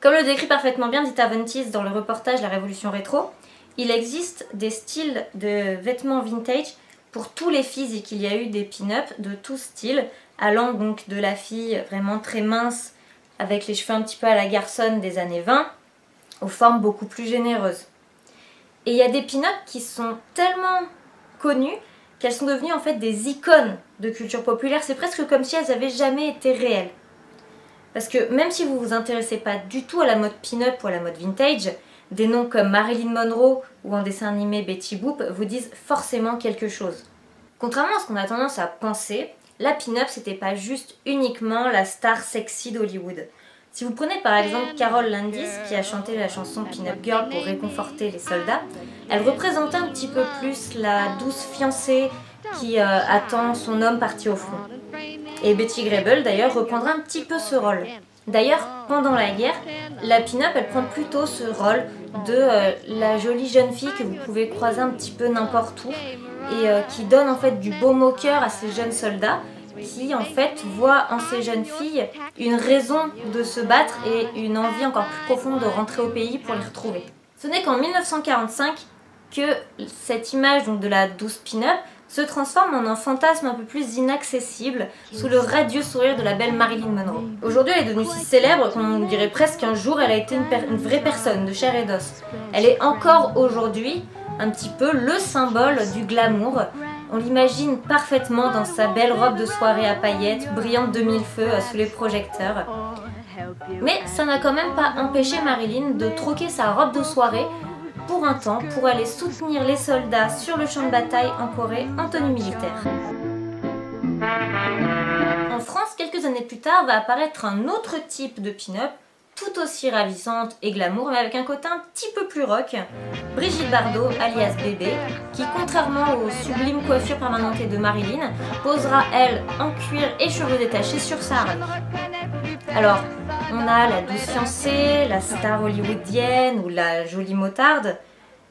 Comme le décrit parfaitement bien Dita Von Teese dans le reportage La Révolution Rétro, il existe des styles de vêtements vintage pour tous les physiques. Il y a eu des pin-up de tout style, allant donc de la fille vraiment très mince, avec les cheveux un petit peu à la garçonne des années 20, aux formes beaucoup plus généreuses. Et il y a des pin-up qui sont tellement connues qu'elles sont devenues en fait des icônes de culture populaire. C'est presque comme si elles n'avaient jamais été réelles. Parce que même si vous ne vous intéressez pas du tout à la mode pin-up ou à la mode vintage, des noms comme Marilyn Monroe ou en dessin animé Betty Boop vous disent forcément quelque chose. Contrairement à ce qu'on a tendance à penser, la pin-up c'était pas juste uniquement la star sexy d'Hollywood. Si vous prenez par exemple Carole Landis qui a chanté la chanson Pin-Up Girl pour réconforter les soldats, elle représentait un petit peu plus la douce fiancée qui attend son homme parti au front. Et Betty Grable d'ailleurs reprendra un petit peu ce rôle. D'ailleurs, pendant la guerre, la pin-up elle prend plutôt ce rôle de la jolie jeune fille que vous pouvez croiser un petit peu n'importe où et qui donne en fait du baume au cœur à ces jeunes soldats qui en fait voient en ces jeunes filles une raison de se battre et une envie encore plus profonde de rentrer au pays pour les retrouver. Ce n'est qu'en 1945 que cette image donc, de la douce pin-up se transforme en un fantasme un peu plus inaccessible sous le radieux sourire de la belle Marilyn Monroe. Aujourd'hui, elle est devenue si célèbre qu'on dirait presque qu'un jour elle a été une vraie personne de chair et d'os. Elle est encore aujourd'hui un petit peu le symbole du glamour. On l'imagine parfaitement dans sa belle robe de soirée à paillettes, brillante de mille feux sous les projecteurs. Mais ça n'a quand même pas empêché Marilyn de troquer sa robe de soirée pour un temps pour aller soutenir les soldats sur le champ de bataille en Corée en tenue militaire. En France, quelques années plus tard, va apparaître un autre type de pin-up, tout aussi ravissante et glamour, mais avec un côté un petit peu plus rock, Brigitte Bardot, alias Bébé, qui contrairement aux sublimes coiffures permanentées de Marilyn, posera elle en cuir et cheveux détachés sur sa Harley. Alors, on a la douce fiancée, la star hollywoodienne ou la jolie motarde,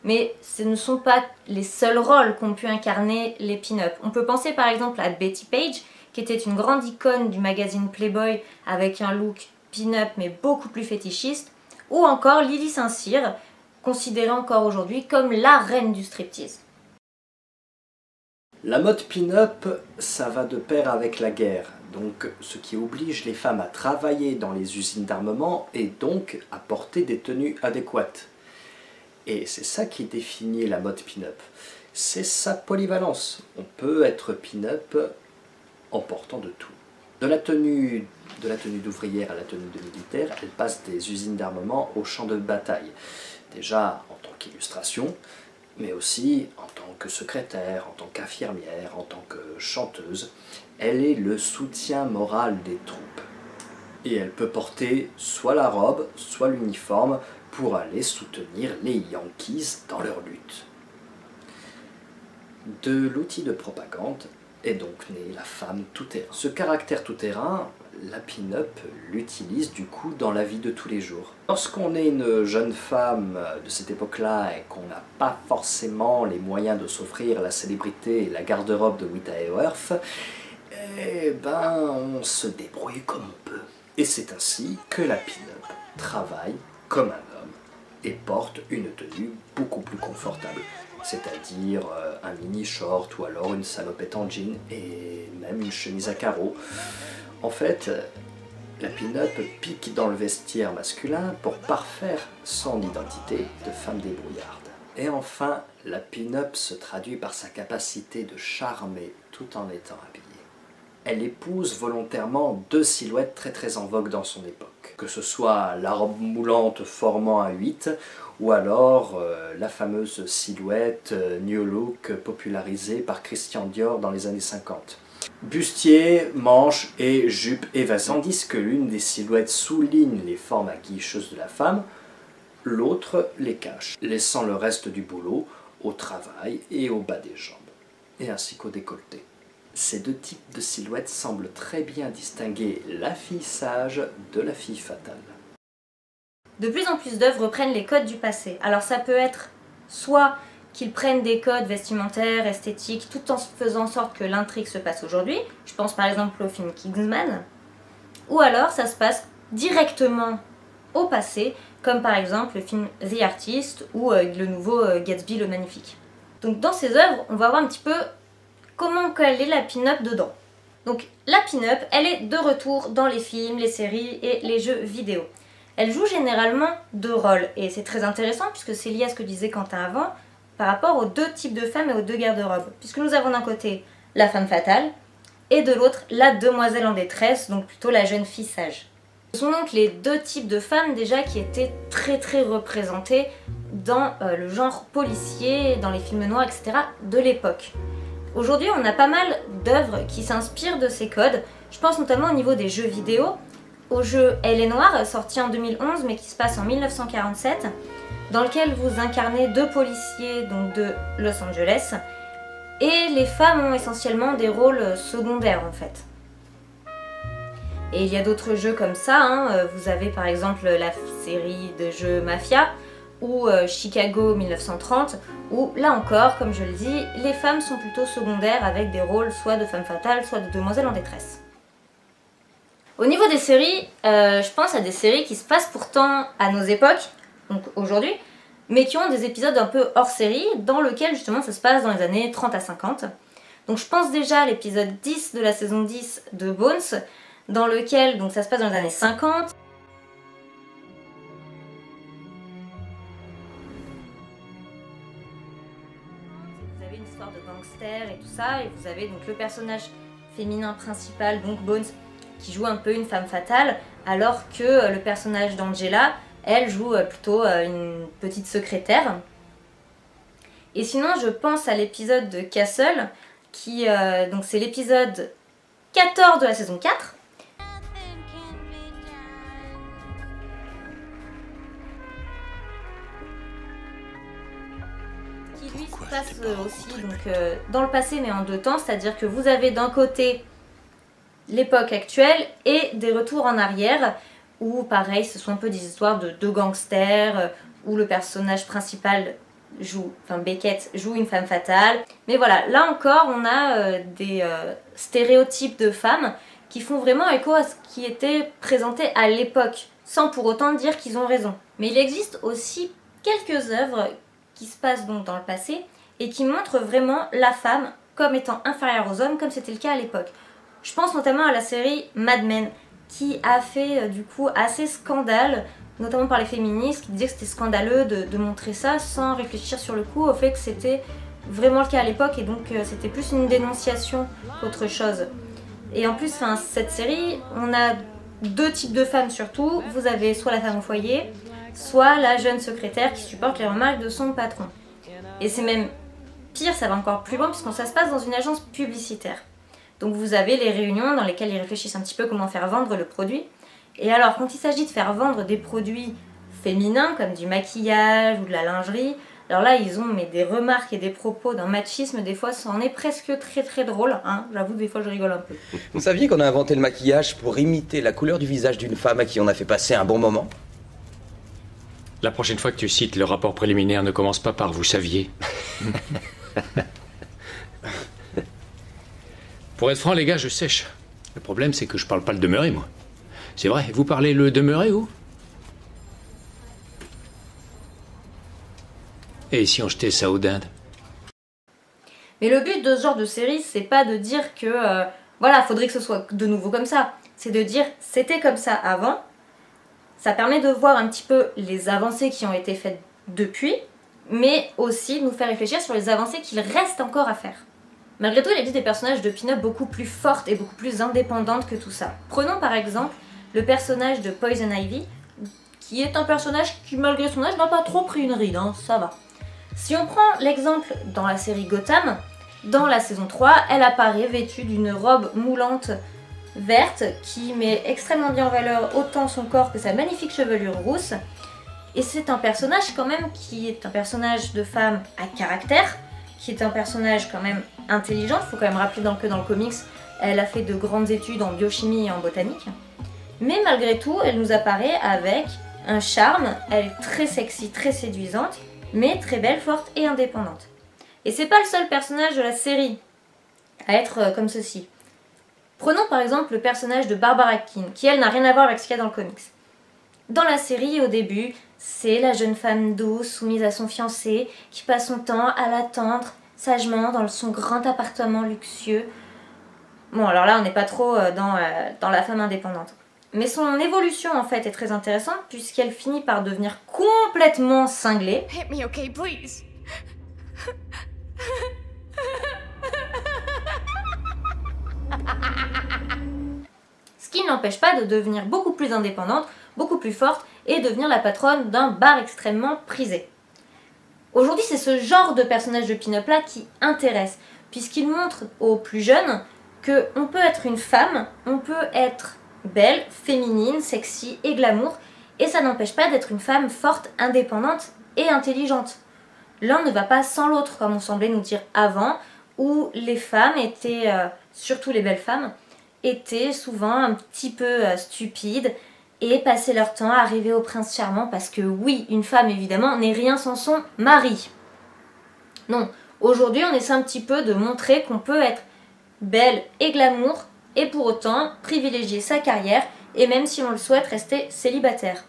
mais ce ne sont pas les seuls rôles qu'ont pu incarner les pin-up. On peut penser par exemple à Betty Page, qui était une grande icône du magazine Playboy avec un look pin-up mais beaucoup plus fétichiste, ou encore Lily St-Cyr, considérée encore aujourd'hui comme la reine du striptease. La mode pin-up, ça va de pair avec la guerre, donc ce qui oblige les femmes à travailler dans les usines d'armement et donc à porter des tenues adéquates. Et c'est ça qui définit la mode pin-up, c'est sa polyvalence. On peut être pin-up en portant de tout. De la tenue d'ouvrière à la tenue de militaire, elle passe des usines d'armement au champ de bataille. Déjà en tant qu'illustration, mais aussi en tant que secrétaire, en tant qu'infirmière, en tant que chanteuse. Elle est le soutien moral des troupes. Et elle peut porter soit la robe, soit l'uniforme pour aller soutenir les Yankees dans leur lutte. De l'outil de propagande est donc née la femme tout-terrain. Ce caractère tout-terrain, la pin-up l'utilise du coup dans la vie de tous les jours. Lorsqu'on est une jeune femme de cette époque-là et qu'on n'a pas forcément les moyens de s'offrir la célébrité et la garde-robe de Rita Hayworth, eh ben on se débrouille comme on peut. Et c'est ainsi que la pin-up travaille comme un homme et porte une tenue beaucoup plus confortable. C'est-à-dire un mini-short ou alors une salopette en jean et même une chemise à carreaux. En fait, la pin-up pique dans le vestiaire masculin pour parfaire son identité de femme débrouillarde. Et enfin, la pin-up se traduit par sa capacité de charmer tout en étant habillée. Elle épouse volontairement deux silhouettes très en vogue dans son époque. Que ce soit la robe moulante formant un 8 ou alors la fameuse silhouette New Look popularisée par Christian Dior dans les années 50. bustier, manches et jupe évasée. Tandis que l'une des silhouettes souligne les formes aguicheuses de la femme, l'autre les cache, laissant le reste du boulot au travail et au bas des jambes, et ainsi qu'au décolleté. Ces deux types de silhouettes semblent très bien distinguer la fille sage de la fille fatale. De plus en plus d'œuvres reprennent les codes du passé. Alors ça peut être soit qu'ils prennent des codes vestimentaires, esthétiques, tout en faisant en sorte que l'intrigue se passe aujourd'hui. Je pense par exemple au film Kingsman. Ou alors ça se passe directement au passé, comme par exemple le film The Artist ou le nouveau Gatsby le Magnifique. Donc dans ces œuvres, on va voir un petit peu comment elle est la pin-up dedans. Donc la pin-up, elle est de retour dans les films, les séries et les jeux vidéo. Elle joue généralement deux rôles, et c'est très intéressant puisque c'est lié à ce que disait Quentin avant, par rapport aux deux types de femmes et aux deux garde-robes. Puisque nous avons d'un côté la femme fatale, et de l'autre la demoiselle en détresse, donc plutôt la jeune fille sage. Ce sont donc les deux types de femmes déjà qui étaient très représentées dans le genre policier, dans les films noirs, etc. de l'époque. Aujourd'hui, on a pas mal d'œuvres qui s'inspirent de ces codes. Je pense notamment au niveau des jeux vidéo, au jeu Elle est noire, sorti en 2011 mais qui se passe en 1947, dans lequel vous incarnez deux policiers donc de Los Angeles, et les femmes ont essentiellement des rôles secondaires en fait. Et il y a d'autres jeux comme ça, hein. Vous avez par exemple la série de jeux Mafia, ou Chicago 1930, où là encore, comme je le dis, les femmes sont plutôt secondaires avec des rôles soit de femmes fatales, soit de demoiselles en détresse. Au niveau des séries, je pense à des séries qui se passent pourtant à nos époques, donc aujourd'hui, mais qui ont des épisodes un peu hors série, dans lequel justement ça se passe dans les années 30 à 50. Donc je pense déjà à l'épisode 10 de la saison 10 de Bones, dans lequel donc, ça se passe dans les années 50. Vous avez une histoire de gangster et tout ça, et vous avez donc le personnage féminin principal, donc Bones, qui joue un peu une femme fatale, alors que le personnage d'Angela, elle joue plutôt une petite secrétaire. Et sinon, je pense à l'épisode de Castle, qui donc c'est l'épisode 14 de la saison 4. Qui lui se passe aussi donc, dans le passé mais en deux temps, c'est-à-dire que vous avez d'un côté l'époque actuelle et des retours en arrière, où pareil ce sont un peu des histoires de deux gangsters, où le personnage principal Beckett joue une femme fatale. Mais voilà, là encore on a des stéréotypes de femmes qui font vraiment écho à ce qui était présenté à l'époque, sans pour autant dire qu'ils ont raison. Mais il existe aussi quelques œuvres qui se passent donc dans le passé et qui montrent vraiment la femme comme étant inférieure aux hommes, comme c'était le cas à l'époque. Je pense notamment à la série Mad Men, qui a fait du coup assez scandale, notamment par les féministes, qui disaient que c'était scandaleux de montrer ça sans réfléchir sur le coup au fait que c'était vraiment le cas à l'époque, et donc c'était plus une dénonciation qu'autre chose. Et en plus, cette série, on a deux types de femmes surtout. Vous avez soit la femme au foyer, soit la jeune secrétaire qui supporte les remarques de son patron. Et c'est même pire, ça va encore plus loin, puisque ça se passe dans une agence publicitaire. Donc vous avez les réunions dans lesquelles ils réfléchissent un petit peu comment faire vendre le produit. Et alors quand il s'agit de faire vendre des produits féminins comme du maquillage ou de la lingerie, alors là ils ont des remarques et des propos d'un machisme, des fois ça en est presque très drôle, hein. J'avoue des fois je rigole un peu. Vous saviez qu'on a inventé le maquillage pour imiter la couleur du visage d'une femme à qui on a fait passer un bon moment? La prochaine fois que tu cites le rapport préliminaire, ne commence pas par « vous saviez ». Pour être franc, les gars, je sèche. Le problème, c'est que je parle pas le demeuré, moi. C'est vrai, vous parlez le demeuré, vous? Et si on jetait ça aux dindes? Mais le but de ce genre de série, c'est pas de dire que, voilà, faudrait que ce soit de nouveau comme ça. C'est de dire, c'était comme ça avant. Ça permet de voir un petit peu les avancées qui ont été faites depuis, mais aussi de nous faire réfléchir sur les avancées qu'il reste encore à faire. Malgré tout, il existe des personnages de pin-up beaucoup plus fortes et beaucoup plus indépendantes que tout ça. Prenons par exemple le personnage de Poison Ivy, qui est un personnage qui, malgré son âge, n'a pas trop pris une ride, hein, ça va. Si on prend l'exemple dans la série Gotham, Dans la saison 3, elle apparaît vêtue d'une robe moulante verte qui met extrêmement bien en valeur autant son corps que sa magnifique chevelure rousse. Et c'est un personnage quand même qui est un personnage de femme à caractère, qui est un personnage quand même intelligent. Il faut quand même rappeler que dans le comics, elle a fait de grandes études en biochimie et en botanique. Mais malgré tout, elle nous apparaît avec un charme, elle est très sexy, très séduisante, mais très belle, forte et indépendante. Et c'est pas le seul personnage de la série à être comme ceci. Prenons par exemple le personnage de Barbara Keane, qui elle n'a rien à voir avec ce qu'il y a dans le comics. Dans la série, au début, c'est la jeune femme douce, soumise à son fiancé, qui passe son temps à l'attendre sagement dans son grand appartement luxueux. Bon, alors là, on n'est pas trop dans la femme indépendante. Mais son évolution, en fait, est très intéressante, puisqu'elle finit par devenir complètement cinglée. Hit me, okay, please. Ce qui ne l'empêche pas de devenir beaucoup plus indépendante, beaucoup plus forte, et devenir la patronne d'un bar extrêmement prisé. Aujourd'hui, c'est ce genre de personnage de pin-up là qui intéresse, puisqu'il montre aux plus jeunes qu'on peut être une femme, on peut être belle, féminine, sexy et glamour, et ça n'empêche pas d'être une femme forte, indépendante et intelligente. L'un ne va pas sans l'autre, comme on semblait nous dire avant, où les femmes étaient, surtout les belles femmes, étaient souvent un petit peu stupides et passaient leur temps à arriver au prince charmant parce que oui, une femme évidemment n'est rien sans son mari. Non, aujourd'hui on essaie un petit peu de montrer qu'on peut être belle et glamour et pour autant privilégier sa carrière et même si on le souhaite rester célibataire.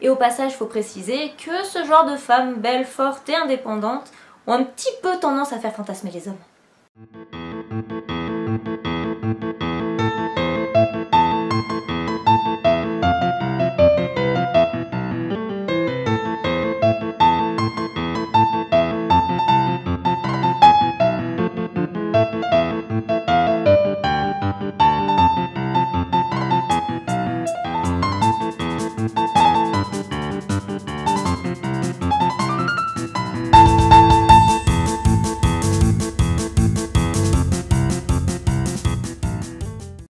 Et au passage, il faut préciser que ce genre de femmes belles, fortes et indépendantes ont un petit peu tendance à faire fantasmer les hommes.